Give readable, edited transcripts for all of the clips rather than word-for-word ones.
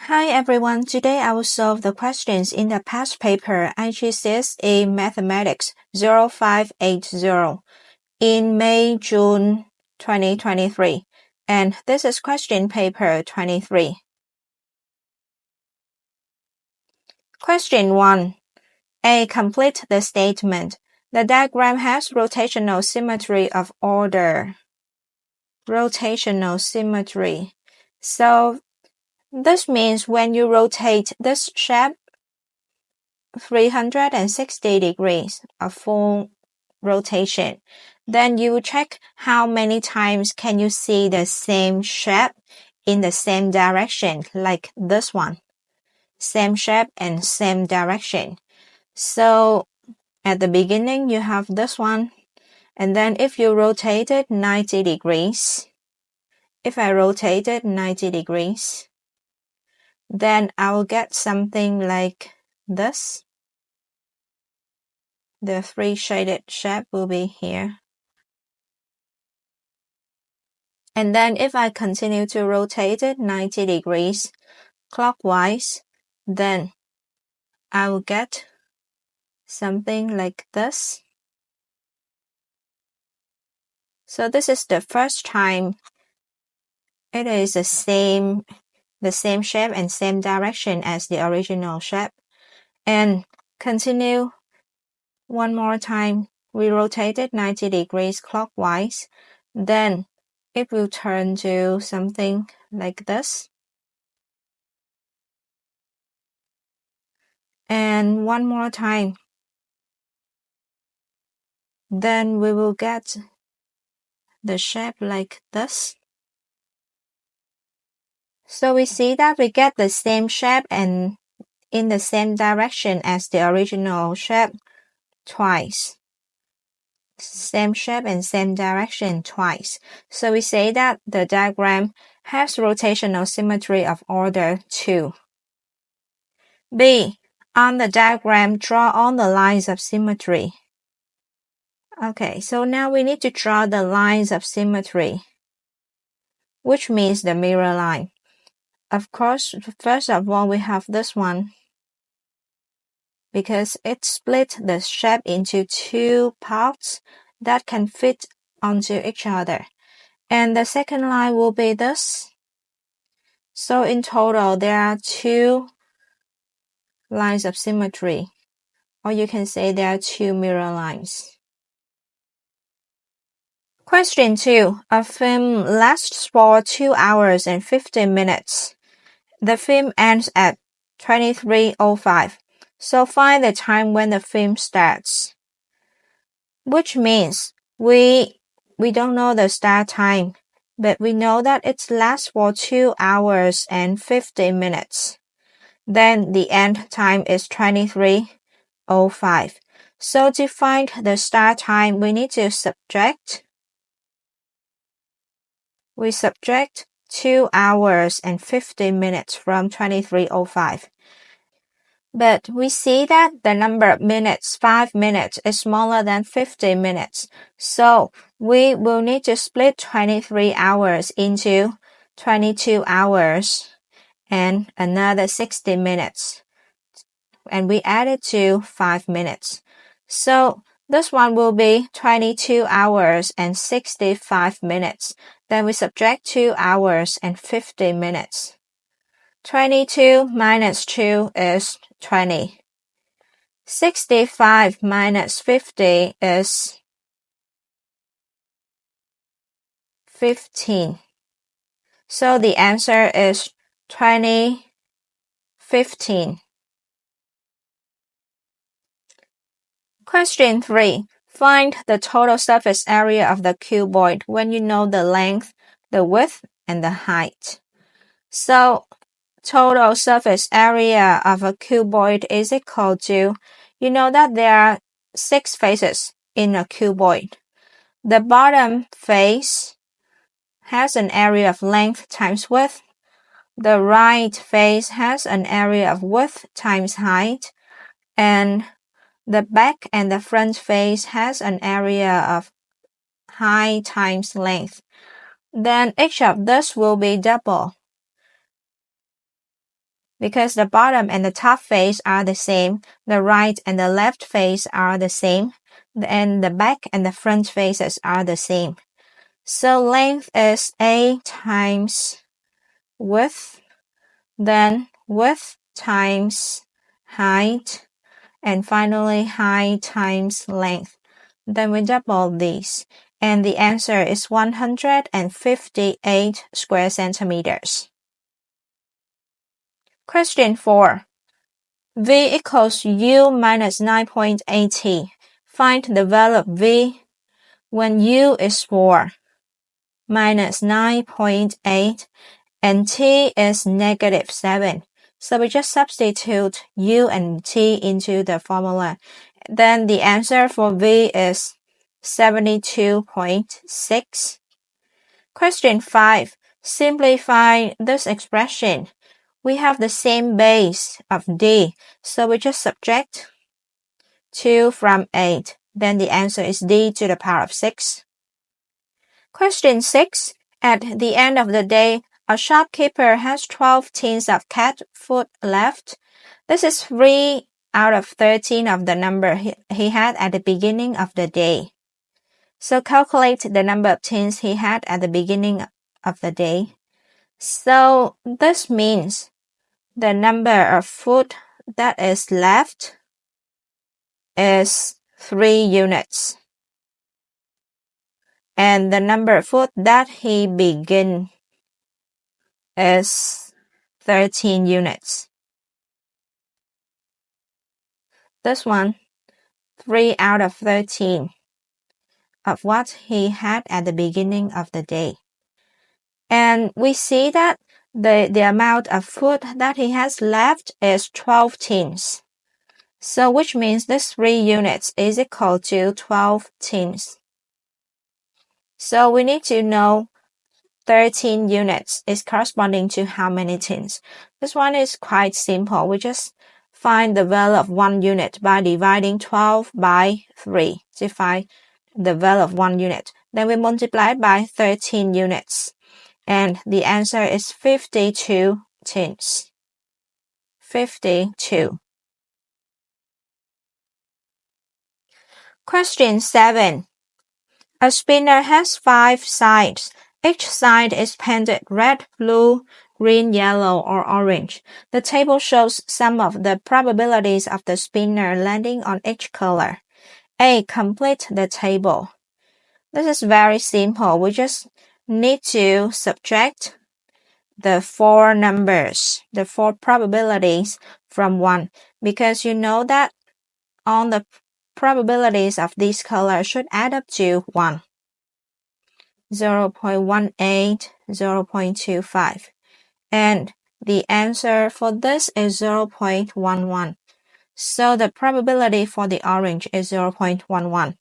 Hi everyone, today I will solve the questions in the past paper IGCSE Mathematics 0580 in May-June 2023, and this is question paper 23. Question 1. A. Complete the statement. The diagram has rotational symmetry of order. Rotational symmetry. So this means when you rotate this shape 360 degrees, a full rotation, then you check how many times can you see the same shape in the same direction, like this one. Same shape and same direction. So at the beginning you have this one, and then if you rotate it 90 degrees, if I rotate it 90 degrees, then I will get something like this. The three shaded shape will be here. And then if I continue to rotate it 90 degrees clockwise, then I will get something like this. So this is the first time it is the same shape and same direction as the original shape. And continue one more time. We rotate it 90 degrees clockwise. Then it will turn to something like this. And one more time. Then we will get the shape like this. So we see that we get the same shape and in the same direction as the original shape twice. Same shape and same direction twice. So we say that the diagram has rotational symmetry of order 2. B. On the diagram, draw on the lines of symmetry. Okay, so now we need to draw the lines of symmetry, which means the mirror line. Of course, first of all, we have this one because it split the shape into two parts that can fit onto each other. And the second line will be this. So in total, there are two lines of symmetry, or you can say there are two mirror lines. Question 2. A film lasts for 2 hours and 15 minutes. The film ends at 23:05. So find the time when the film starts. Which means we don't know the start time, but we know that it lasts for 2 hours and 15 minutes. Then the end time is 23:05. So to find the start time, we need to subtract 2 hours and 15 minutes from 23:05. But we see that the number of minutes, 5 minutes, is smaller than 15 minutes. So we will need to split 23 hours into 22 hours and another 60 minutes. And we add it to 5 minutes. So this one will be 22 hours and 65 minutes. Then we subtract 2 hours and 50 minutes. 22 minus 2 is 20. 65 minus 50 is 15. So the answer is 20:15. Question 3. Find the total surface area of the cuboid when you know the length, the width, and the height. So total surface area of a cuboid is equal to, you know that there are 6 faces in a cuboid. The bottom face has an area of length times width. The right face has an area of width times height. And the back and the front face has an area of height times length. Then each of this will be double. because the bottom and the top face are the same, the right and the left face are the same, and the back and the front faces are the same. So length is A times width, then width times height, and finally height times length. Then we double these, and the answer is 158 square centimeters. Question 4. V equals U minus 9.80. Find the value of V when U is 4, minus 9.8, and T is negative 7. So we just substitute U and T into the formula. Then the answer for V is 72.6. Question 5. Simplify this expression. We have the same base of D, so we just subtract 2 from 8. Then the answer is D to the power of 6. Question 6. At the end of the day, a shopkeeper has 12 tins of cat food left. This is 3 out of 13 of the number he had at the beginning of the day. So calculate the number of tins he had at the beginning of the day. So this means the number of food that is left is 3 units. And the number of food that he began is 13 units. This one, 3 out of 13 of what he had at the beginning of the day. And we see that the amount of food that he has left is 12 tins. So which means this 3 units is equal to 12 tins. So we need to know 13 units is corresponding to how many tins. This one is quite simple. We just find the value of 1 unit by dividing 12 by 3 to find the value of 1 unit. Then we multiply by 13 units. And the answer is 52 tins. 52. Question 7. A spinner has 5 sides. Each side is painted red, blue, green, yellow, or orange. The table shows some of the probabilities of the spinner landing on each color. A. Complete the table. This is very simple. We just need to subtract the 4 numbers, the 4 probabilities from 1, because you know that all the probabilities of these colors should add up to 1. 0.18, 0.25. And the answer for this is 0.11. So the probability for the orange is 0.11.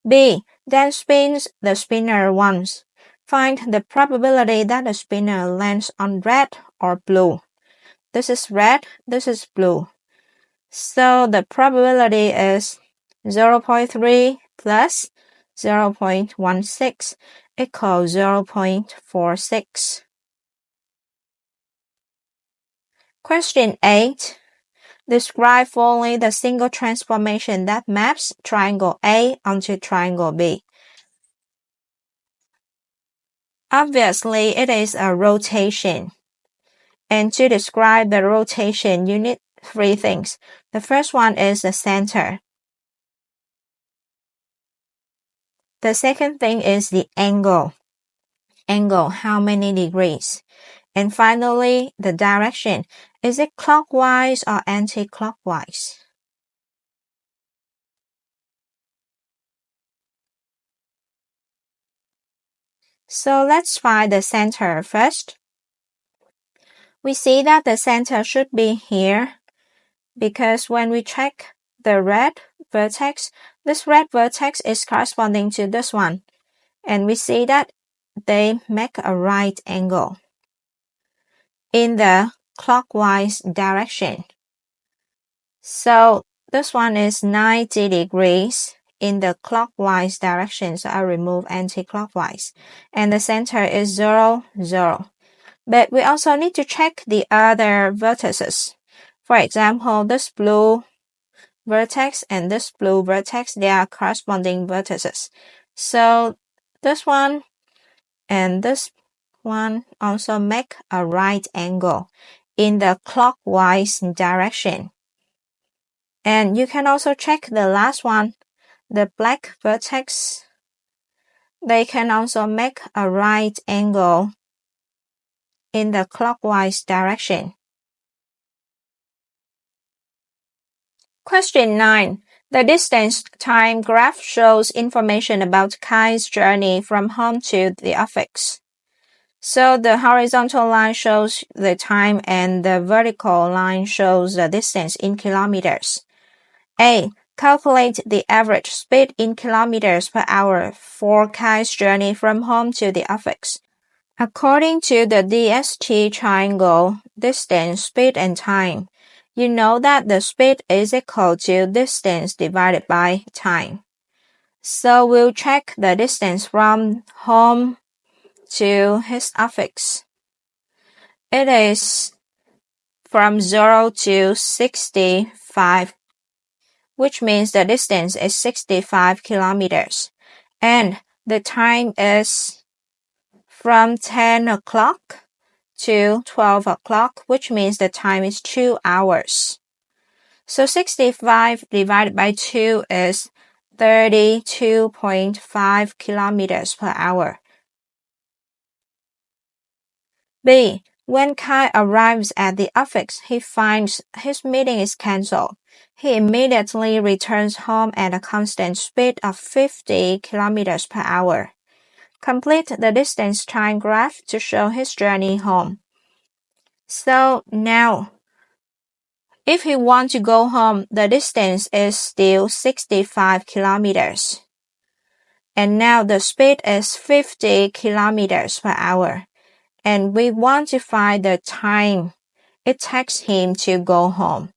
B. Then spins the spinner once. Find the probability that the spinner lands on red or blue. This is red, this is blue. So the probability is 0.3 plus 0.16 equals 0.46. Question 8. Describe fully the single transformation that maps triangle A onto triangle B. Obviously, it is a rotation. And to describe the rotation, you need 3 things. The first one is the center. The second thing is the angle. Angle, how many degrees? And finally, the direction. Is it clockwise or anti-clockwise? So let's find the center first. We see that the center should be here because when we check the red vertex, this red vertex is corresponding to this one. And we see that they make a right angle in the clockwise direction. So this one is 90 degrees in the clockwise direction. So I remove anti-clockwise. And the center is 0, 0. But we also need to check the other vertices. For example, this blue vertex and this blue vertex, they are corresponding vertices. So this one and this one also make a right angle in the clockwise direction. And you can also check the last one, the black vertex. They can also make a right angle in the clockwise direction. Question 9. The distance time graph shows information about Kai's journey from home to the office. So the horizontal line shows the time and the vertical line shows the distance in kilometers. A. Calculate the average speed in kilometers per hour for Kai's journey from home to the office. According to the DST triangle, distance, speed, and time, you know that the speed is equal to distance divided by time. So we'll check the distance from home to his office. It is from 0 to 65, which means the distance is 65 kilometers. And the time is from 10 o'clock to 12 o'clock, which means the time is 2 hours. So 65 divided by 2 is 32.5 kilometers per hour. B. When Kai arrives at the office, he finds his meeting is cancelled. He immediately returns home at a constant speed of 50 kilometers per hour. Complete the distance time graph to show his journey home. So now, if he wants to go home, the distance is still 65 kilometers. And now the speed is 50 kilometers per hour. And we want to find the time it takes him to go home.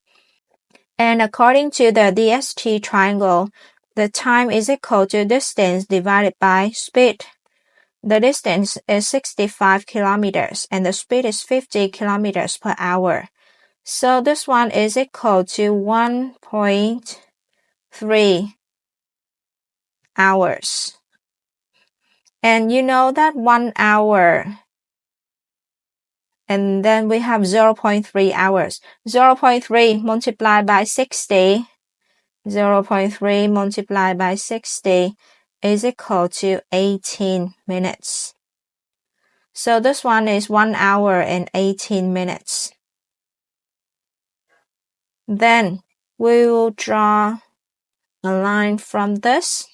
And according to the DST triangle, the time is equal to distance divided by speed. The distance is 65 kilometers and the speed is 50 kilometers per hour. So this one is equal to 1.3 hours. And you know that 1 hour, and then we have 0.3 hours. 0.3 multiplied by 60, 0.3 multiplied by 60 is equal to 18 minutes. So this one is 1 hour and 18 minutes. Then we will draw a line from this.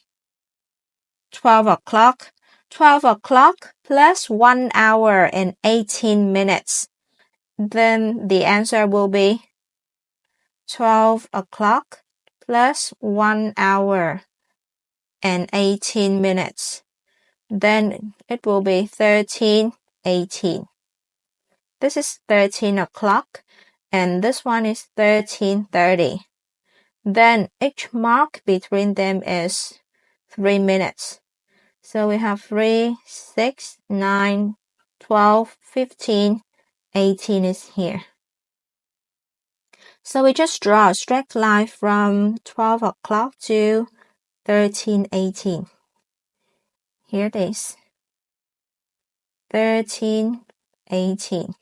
12 o'clock. 12 o'clock plus 1 hour and 18 minutes. Then the answer will be 12 o'clock plus 1 hour and 18 minutes. Then it will be 13:18. This is 13 o'clock and this one is 13:30. Then each mark between them is 3 minutes. So we have 3, 6, 9, 12, 15, 18 is here. So we just draw a straight line from 12 o'clock to 13:18. Here it is. 13:18.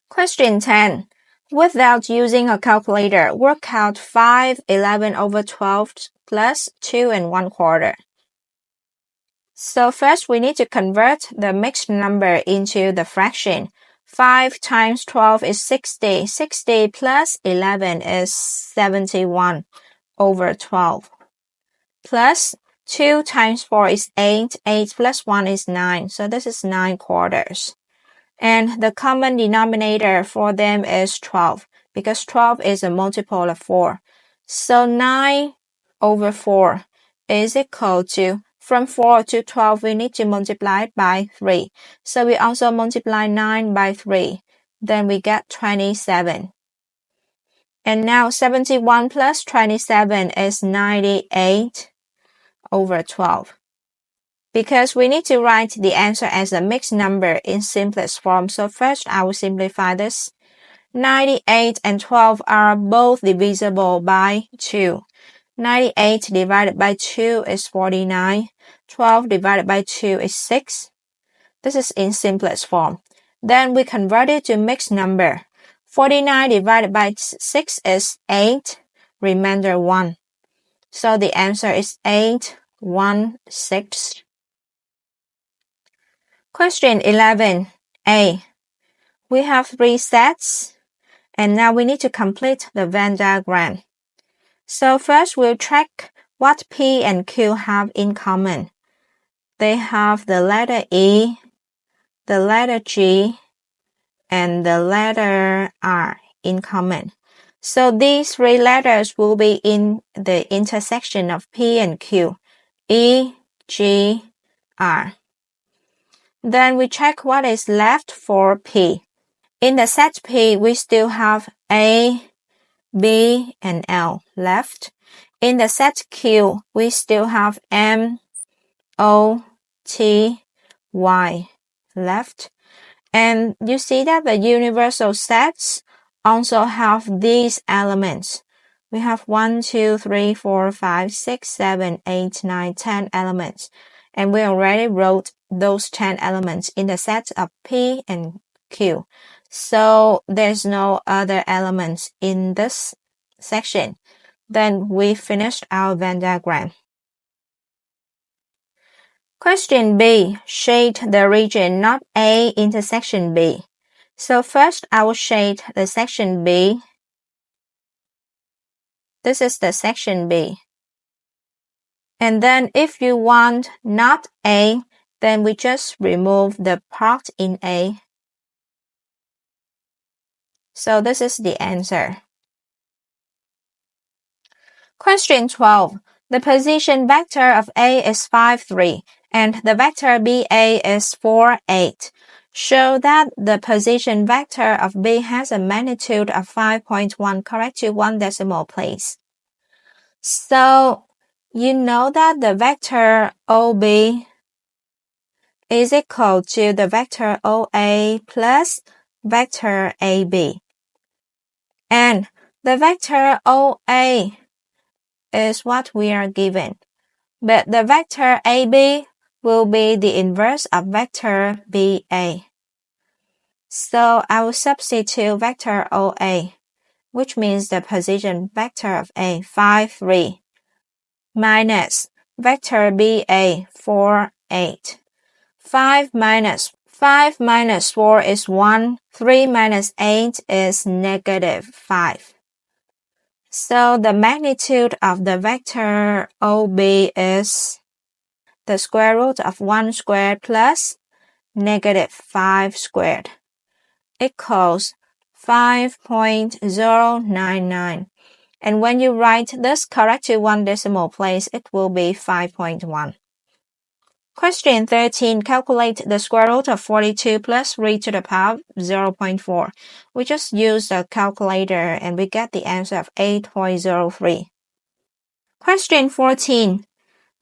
Question 10. Without using a calculator, work out 5/11 over 12 plus 2 1/4. So first we need to convert the mixed number into the fraction. 5 times 12 is 60. 60 plus 11 is 71 over 12. Plus 2 times 4 is 8. 8 plus 1 is 9. So this is 9/4. And the common denominator for them is 12 because 12 is a multiple of 4. So 9 over 4 is equal to, from 4 to 12, we need to multiply it by 3. So we also multiply 9 by 3. Then we get 27. And now 71 plus 27 is 98 over 12. because we need to write the answer as a mixed number in simplest form. So first I will simplify this. 98 and 12 are both divisible by 2. 98 divided by 2 is 49. 12 divided by 2 is 6. This is in simplest form. Then we convert it to mixed number. 49 divided by 6 is 8. Remainder 1. So the answer is 8, 1, 6. Question 11a. We have 3 sets, and now we need to complete the Venn diagram. So first we'll check what P and Q have in common. They have the letter E, the letter G, and the letter R in common. So these 3 letters will be in the intersection of P and Q. E, G, R. Then we check what is left for P. In the set P, we still have A, B, and L left. In the set Q, we still have M, O, T, Y left. And you see that the universal sets also have these elements. We have 1, 2, 3, 4, 5, 6, 7, 8, 9, 10 elements. And we already wrote those 10 elements in the set of P and Q. So there's no other elements in this section. Then we finished our Venn diagram. Question B. Shade the region not A intersection B. So first I will shade the section B. This is the section B. And then if you want not A, then we just remove the part in A. So this is the answer. Question 12. The position vector of A is 5, 3, and the vector BA is 4, 8. Show that the position vector of B has a magnitude of 5.1, correct to 1 decimal place. So, you know that the vector OB is equal to the vector OA plus vector AB. And the vector OA is what we are given. But the vector AB will be the inverse of vector BA. So I will substitute vector OA, which means the position vector of A, 5, 3, minus vector BA, 4, 8. 5 minus 4 is 1. 3 minus 8 is negative 5. So the magnitude of the vector OB is the square root of 1 squared plus negative 5 squared equals 5.099. And when you write this correct to 1 decimal place, it will be 5.1. Question 13. Calculate the square root of 42 plus 3 to the power 0.4. We just use the calculator and we get the answer of 8.03. Question 14.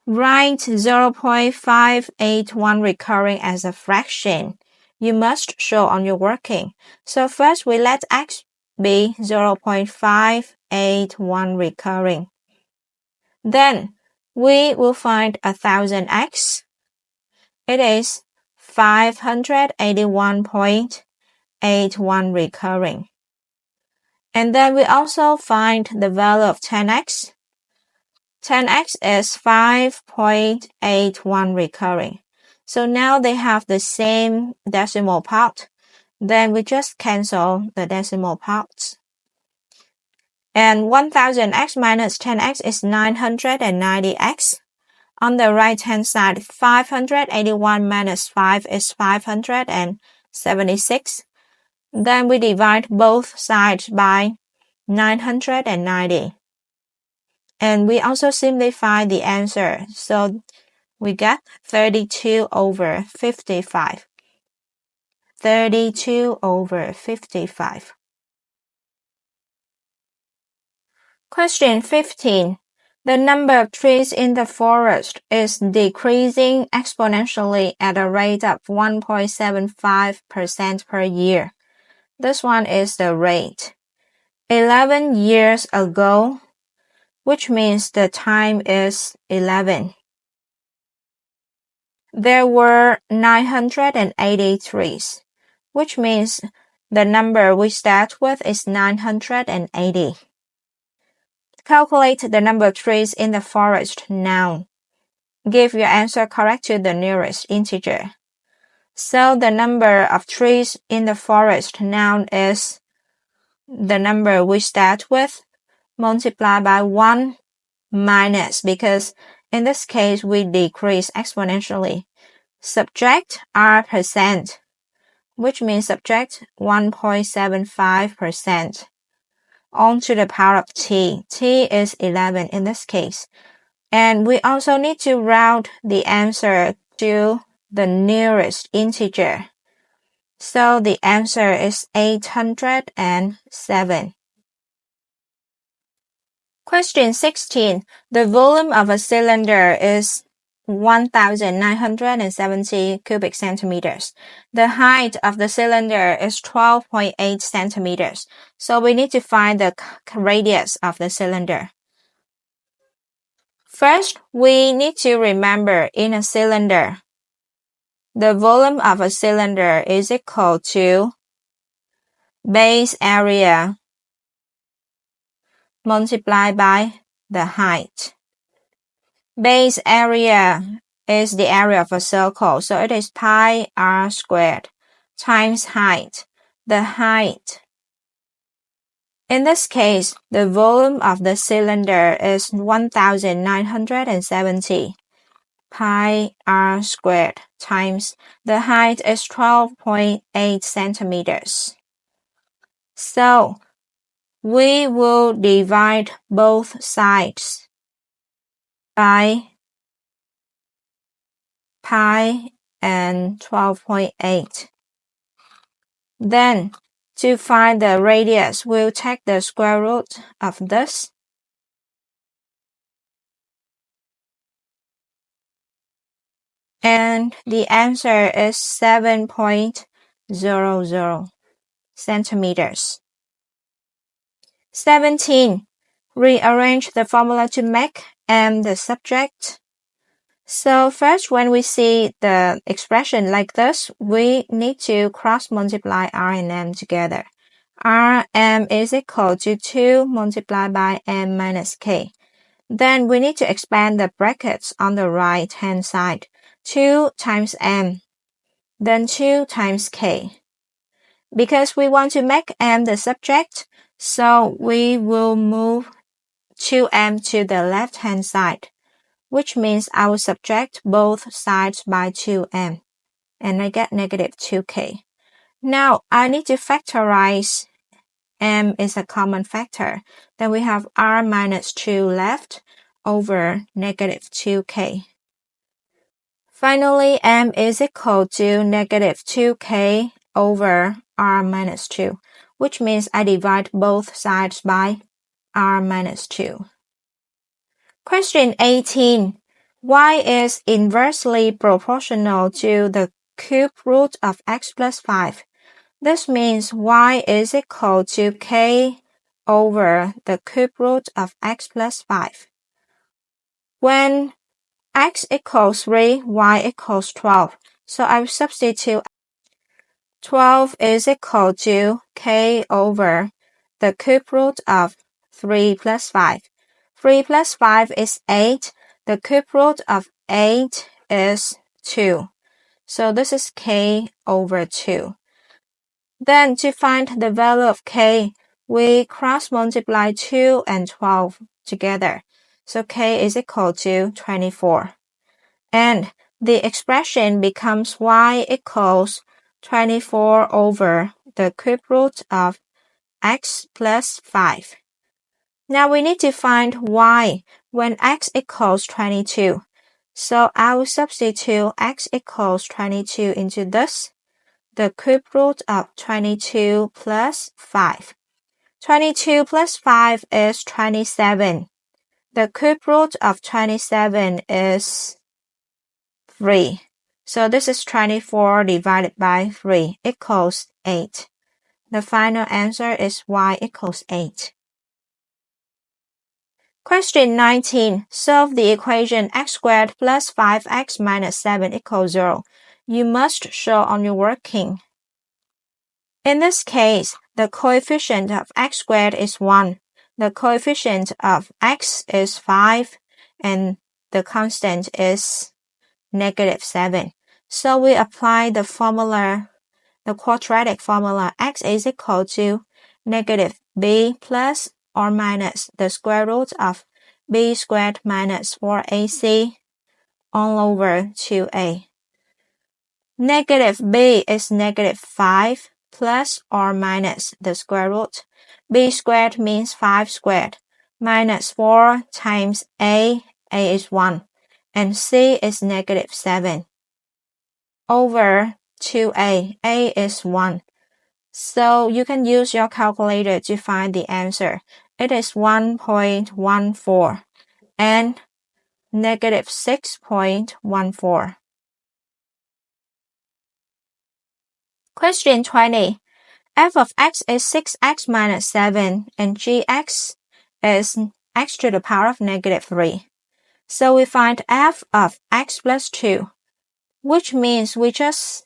Write 0.581 recurring as a fraction. You must show on your working. So first we let x be 0.581 recurring. Then we will find 1000x. It is 581.81 recurring. And then we also find the value of 10x. 10x is 5.81 recurring. So now they have the same decimal part. Then we just cancel the decimal parts. And 1000x minus 10x is 990x. On the right-hand side, 581 minus 5 is 576. Then we divide both sides by 990. And we also simplify the answer. So we get 32 over 55. 32 over 55. Question 15. The number of trees in the forest is decreasing exponentially at a rate of 1.75% per year. This one is the rate. 11 years ago, which means the time is 11. There were 980 trees, which means the number we start with is 980. Calculate the number of trees in the forest now. Give your answer correct to the nearest integer. So the number of trees in the forest now is the number we start with multiplied by 1 minus, because in this case we decrease exponentially. Subtract r percent, which means subtract 1.75% onto the power of t. T is 11 in this case. And we also need to round the answer to the nearest integer. So the answer is 807. Question 16. The volume of a cylinder is 1,970 cubic centimeters. The height of the cylinder is 12.8 centimeters. So we need to find the radius of the cylinder. First, we need to remember in a cylinder, the volume of a cylinder is equal to base area multiplied by the height. Base area is the area of a circle, so it is pi r squared times height. The height. In this case, the volume of the cylinder is 1,970 pi r squared times the height is 12.8 centimeters. So, we will divide both sides by pi and 12.8. Then, to find the radius, we'll take the square root of this. And the answer is 7.00 centimeters. 17. Rearrange the formula to make m the subject. So first, when we see the expression like this, we need to cross multiply r and m together. Rm is equal to 2 multiplied by m minus k. Then we need to expand the brackets on the right hand side. 2 times m, then 2 times k. Because we want to make m the subject, so we will move 2m to the left hand side, which means I will subtract both sides by 2m, and I get negative 2k. Now I need to factorize. M is a common factor. Then we have r minus 2 left over negative 2k. Finally, m is equal to negative 2k over r minus 2, which means I divide both sides by r minus 2. Question 18. Y is inversely proportional to the cube root of x plus 5. This means y is equal to k over the cube root of x plus 5. When x equals 3, y equals 12. So I will substitute 12 is equal to k over the cube root of 3 plus 5. 3 plus 5 is 8. The cube root of 8 is 2. So this is k over 2. Then to find the value of k, we cross multiply 2 and 12 together. So k is equal to 24. And the expression becomes y equals 24 over the cube root of x plus 5. Now we need to find y when x equals 22. So I will substitute x equals 22 into this. The cube root of 22 plus 5. 22 plus 5 is 27. The cube root of 27 is 3. So this is 24 divided by 3 equals 8. The final answer is y equals 8. Question 19. Solve the equation x squared plus 5x minus 7 equals 0. You must show on your working. In this case, the coefficient of x squared is 1. The coefficient of x is 5, and the constant is negative 7. So we apply the formula, the quadratic formula. X is equal to negative b plus or minus the square root of b squared minus 4ac all over 2a. Negative b is negative 5 plus or minus the square root. B squared means 5 squared minus 4 times a is 1, and c is negative 7 over 2a. A is 1. So you can use your calculator to find the answer. It is 1.14 and negative 6.14. Question 20. F of x is 6x minus 7 and gx is x to the power of negative 3. So we find f of x plus 2, which means we just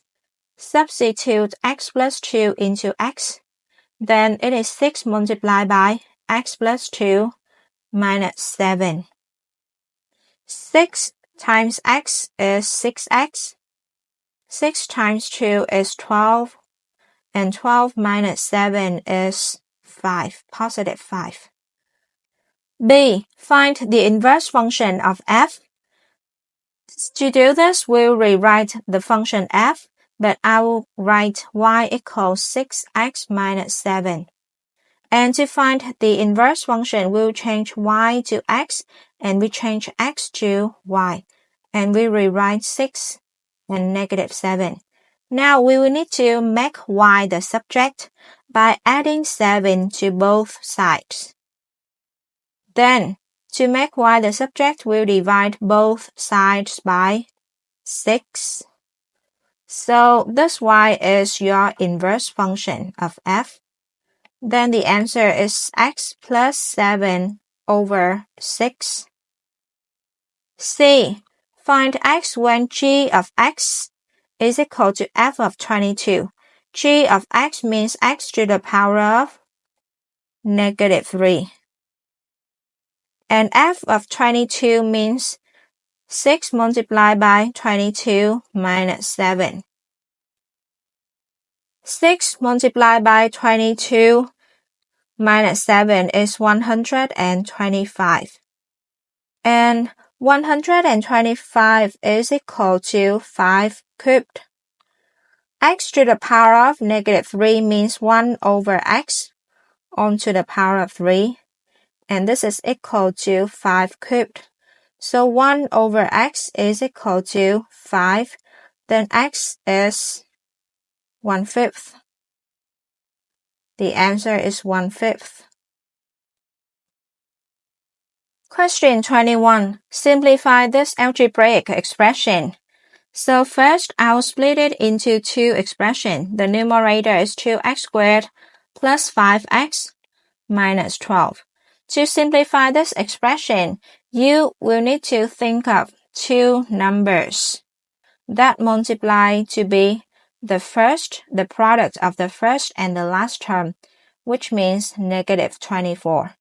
substitute x plus 2 into x. Then it is 6 multiplied by x plus 2 minus 7. 6 times x is 6x. 6 times 2 is 12. And 12 minus 7 is 5, positive 5. B. Find the inverse function of f. To do this, we'll rewrite the function f, but I will write y equals 6x minus 7. And to find the inverse function, we'll change y to x, and we change x to y. And we rewrite 6 and negative 7. Now we will need to make y the subject by adding 7 to both sides. Then, to make y the subject, we'll divide both sides by 6. So this y is your inverse function of f. Then the answer is x plus 7 over 6. C. Find x when g of x is equal to f of 22. G of x means x to the power of negative 3. And f of 22 means 6 multiplied by 22 minus 7. 6 multiplied by 22 minus 7 is 125. And 125 is equal to 5 cubed. X to the power of negative 3 means 1 over x on to the power of 3. And this is equal to 5 cubed. So 1 over x is equal to 5. Then x is 1/5. The answer is 1/5. Question 21. Simplify this algebraic expression. So first, I'll split it into two expressions. The numerator is 2x squared plus 5x minus 12. To simplify this expression, you will need to think of two numbers that multiply to be the product of the first and the last term, which means negative 24.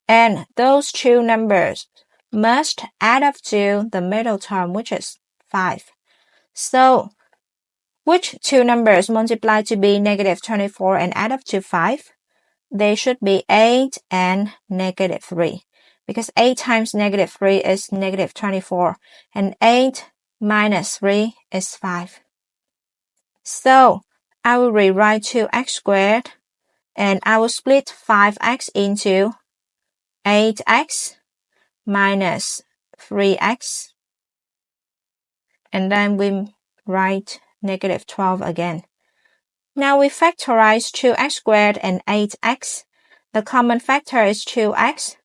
And those two numbers must add up to the middle term, which is 5. So, which two numbers multiply to be negative 24 and add up to 5? They should be 8 and negative 3. Because 8 times negative 3 is negative 24. And 8 minus 3 is 5. So, I will rewrite 2x squared. And I will split 5x into 8x minus 3x. And then we write negative 12 again. Now we factorize 2x squared and 8x. The common factor is 2x.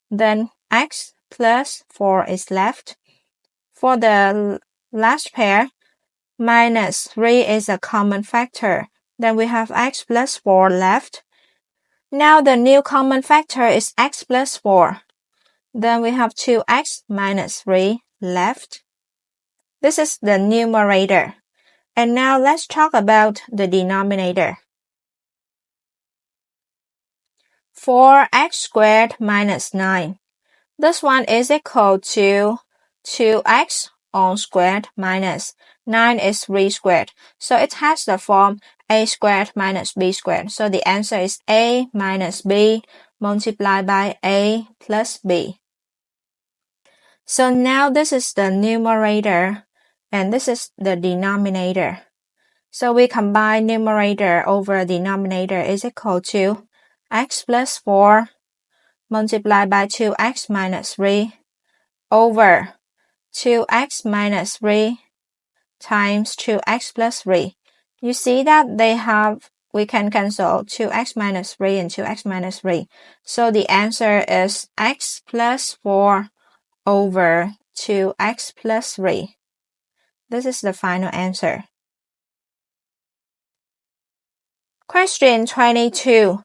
Then x plus 4 is left. For the last pair, minus 3 is a common factor. Then we have x plus 4 left. Now the new common factor is x plus 4. Then we have 2x minus 3 left. This is the numerator. And now let's talk about the denominator. 4x squared minus 9. This one is equal to 2x all squared minus 9 is 3 squared. So it has the form a squared minus b squared. So the answer is a minus b multiplied by a plus b. So now this is the numerator and this is the denominator. So we combine numerator over denominator is equal to x plus 4 multiplied by 2x minus 3 over 2x minus 3 times 2x plus 3. You see that we can cancel 2x minus 3 and 2x minus 3. So the answer is x plus 4 over 2x plus 3. This is the final answer. Question 22.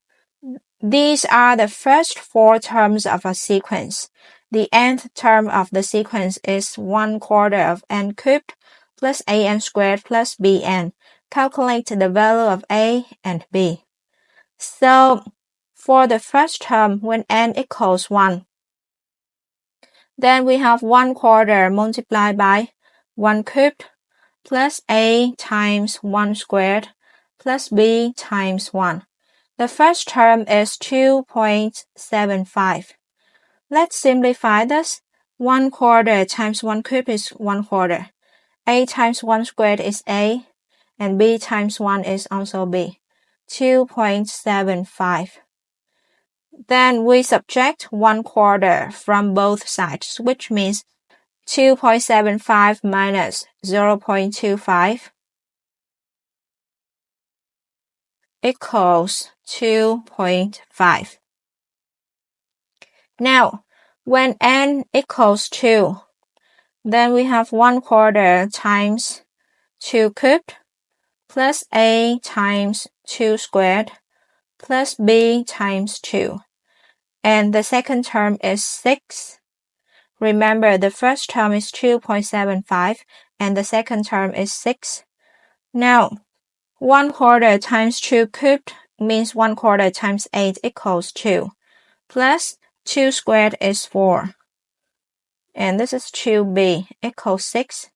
These are the first 4 terms of a sequence. The nth term of the sequence is 1/4 of n cubed plus an squared plus bn. Calculate the value of a and b. So, for the first term, when n equals 1, then we have 1/4 multiplied by 1 cubed plus a times 1 squared plus b times 1. The first term is 2.75. Let's simplify this. 1/4 times 1 cubed is 1/4. A times 1 squared is a, and b times 1 is also b. 2.75. Then we subtract 1/4 from both sides, which means 2.75 minus 0.25 equals 2.5. Now, when n equals 2, then we have 1/4 times 2 cubed plus a times 2 squared plus b times 2. And the second term is 6. Remember, the first term is 2.75 and the second term is 6. Now, 1/4 times 2 cubed means 1/4 times 8 equals 2. Plus 2 squared is 4. And this is 2b equals 6.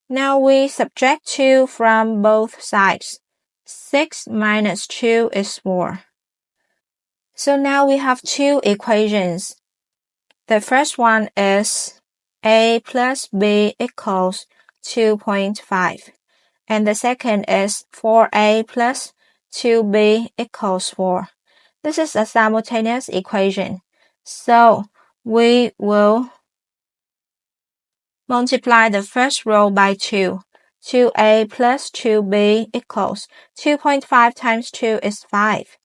Now we subtract 2 from both sides. 6 minus 2 is 4. So now we have 2 equations. The first one is a plus b equals 2.5. And the second is 4a plus 2b equals 4. This is a simultaneous equation. So we will multiply the first row by 2. 2a plus 2b equals 2.5 times 2 is 5.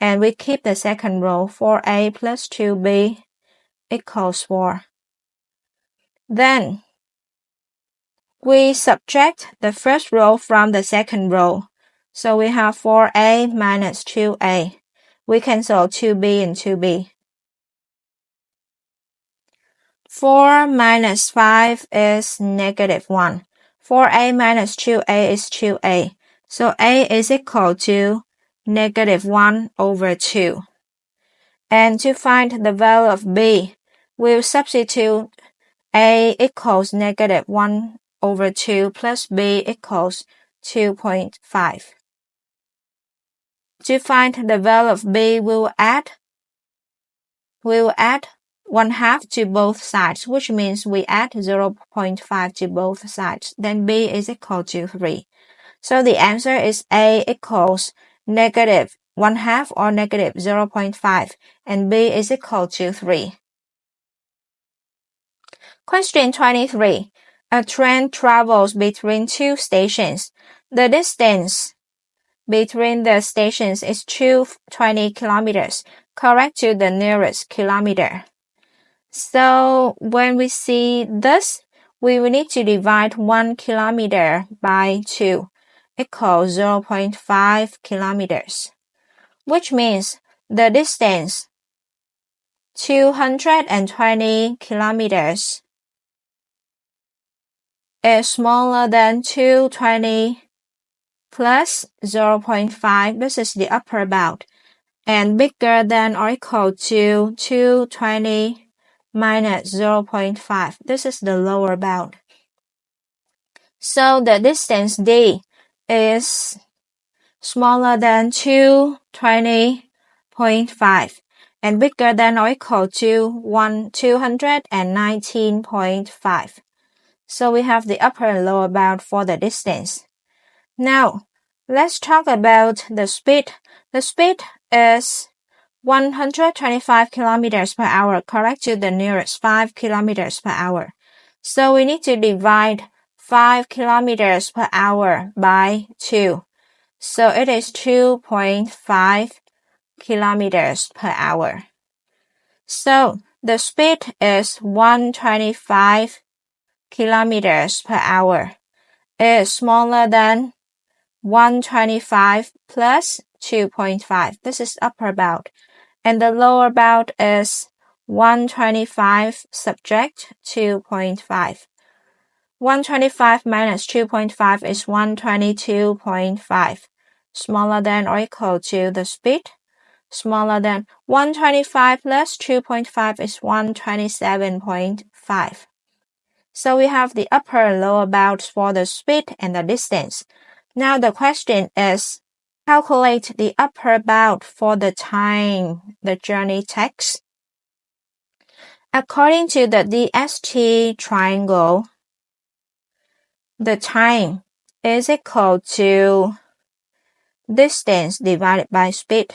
And we keep the second row. 4a plus 2b equals 4. Then we subtract the first row from the second row. So we have 4a minus 2a. We cancel 2b and 2b. 4 minus 5 is negative 1. 4a minus 2a is 2a. So a is equal to negative 1 over 2. And to find the value of b, we'll substitute a equals negative 1 over 2 plus b equals 2.5. To find the value of b, we'll add 1/2 to both sides, which means we add 0.5 to both sides. Then b is equal to 3. So the answer is a equals negative 1/2 or negative 0.5, and b is equal to 3. Question 23. A train travels between 2 stations. The distance between the stations is 220 kilometers. Correct to the nearest kilometer. So when we see this, we will need to divide 1 kilometer by 2 equals 0.5 kilometers, which means the distance 220 kilometers is smaller than 220 plus 0.5, this is the upper bound, and bigger than or equal to 220 minus 0.5, this is the lower bound. So the distance D is smaller than 220.5 and bigger than or equal to 219.5. So we have the upper and lower bound for the distance. Now, let's talk about the speed. The speed is 125 kilometers per hour, correct to the nearest 5 kilometers per hour. So we need to divide 5 kilometers per hour by 2. So it is 2.5 kilometers per hour. So the speed is 125 kilometers per hour. It is smaller than 125 plus 2.5. This is upper bound. And the lower bound is 125 subtract 2.5. 125 minus 2.5 is 122.5. Smaller than or equal to the speed. Smaller than 125 plus 2.5 is 127.5. So we have the upper and lower bounds for the speed and the distance. Now the question is, calculate the upper bound for the time the journey takes. According to the DST triangle, the time is equal to distance divided by speed.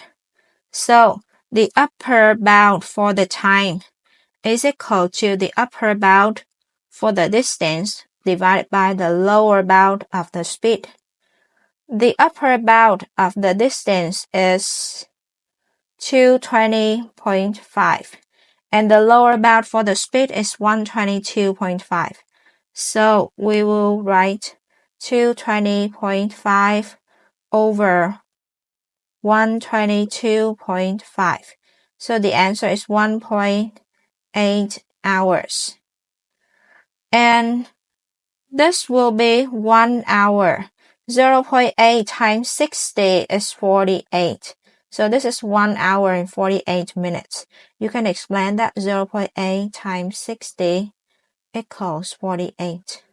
So the upper bound for the time is equal to the upper bound for the distance divided by the lower bound of the speed. The upper bound of the distance is 220.5 and the lower bound for the speed is 122.5. So we will write 220.5 over 122.5. So the answer is 1.8 hours. And this will be 1 hour. 0.8 times 60 is 48. So this is 1 hour and 48 minutes. You can explain that 0.8 times 60 equals 48.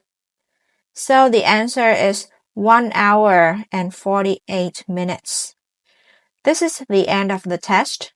So the answer is 1 hour and 48 minutes. This is the end of the test.